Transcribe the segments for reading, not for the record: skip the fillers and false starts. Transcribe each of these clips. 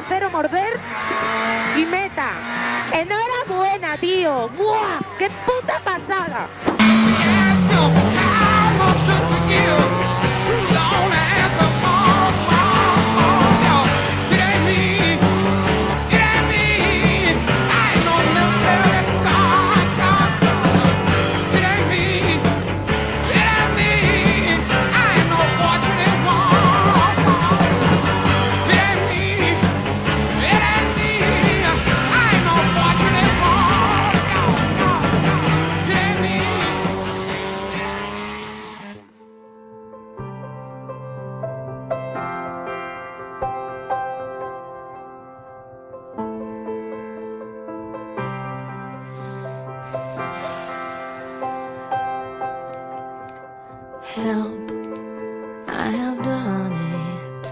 Cero, morder y meta. Enhorabuena, tío. ¡Buah! ¡Qué puta pasada! Help, I have done it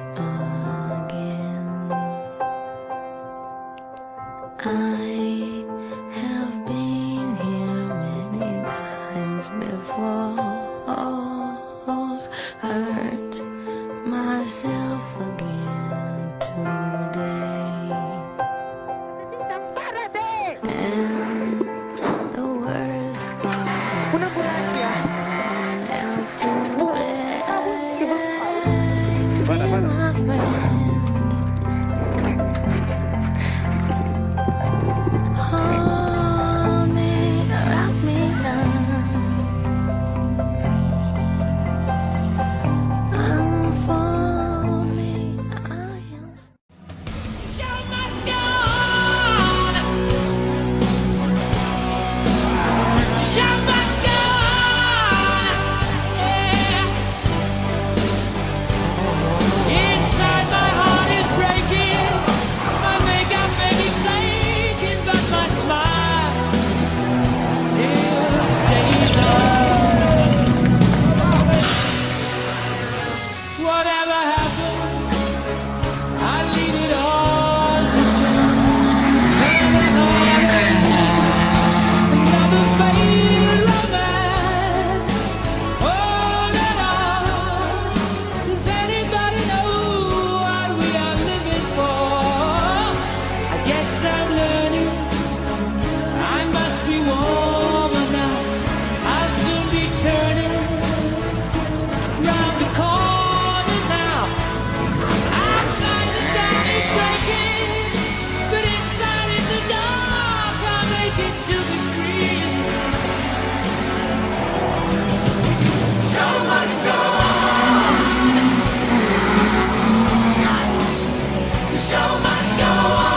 again. I have been here many times before, hurt myself again today. And the worst part is someone else to blame, my friend. Hold me, wrap me up, unfold me. I am. Show must go on. Show must go on. Yeah. Inside my heart is breaking. My makeup may be flaking, but my smile still stays on. Whatever happens, I leave it all to chance. Another failed romance. All in all, does anybody know what we are living for? I guess I'm learning. I must be warmer now. I'll soon be turning round the corner now. Outside the dawn is breaking, but inside in the dark I'll make it to be free. Show must go on. The show must go on.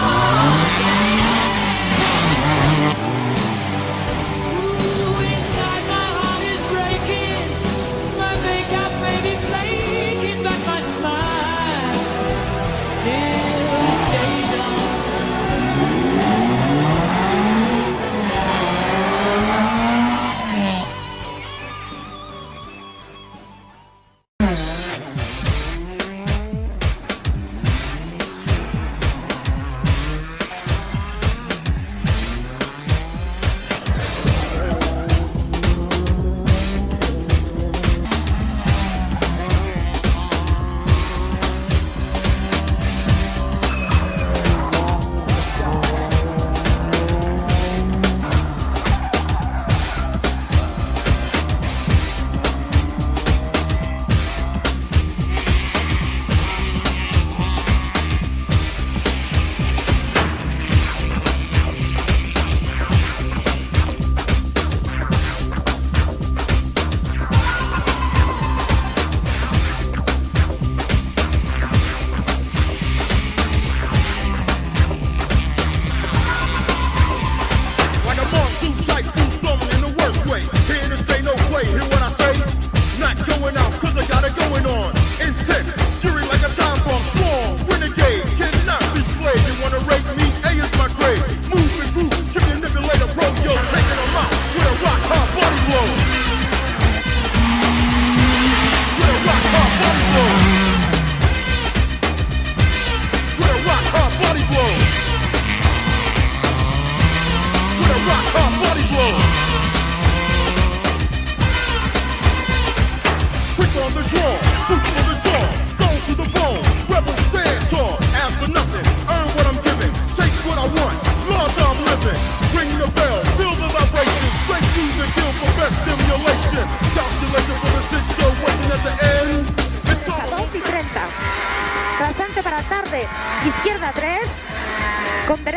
Ooh, inside my heart is breaking. My makeup may be flaking, but my smile still stays on.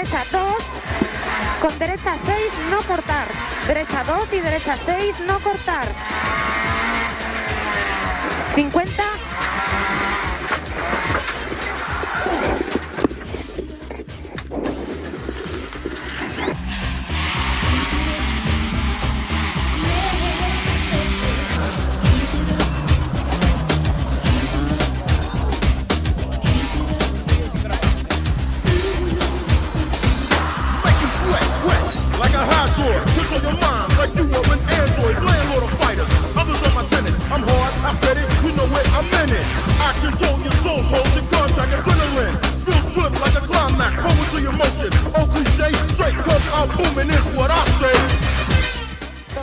derecha 2, con derecha 6 no cortar, derecha 2 y derecha 6 no cortar. 50. Push on your mind like you were an android, landlord of fighters. Others are my tenants. I'm hard, I said it, you know it, I'm in it. Action, show your soul, hold your contact, adrenaline. Feels good like a climax, poetry emotion. Oh, cliche, straight come out booming is what I say.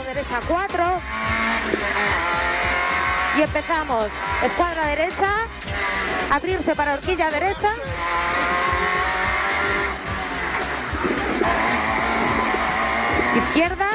Derecha 4. Y empezamos. Escuadra derecha. Abrirse para horquilla derecha. Izquierda.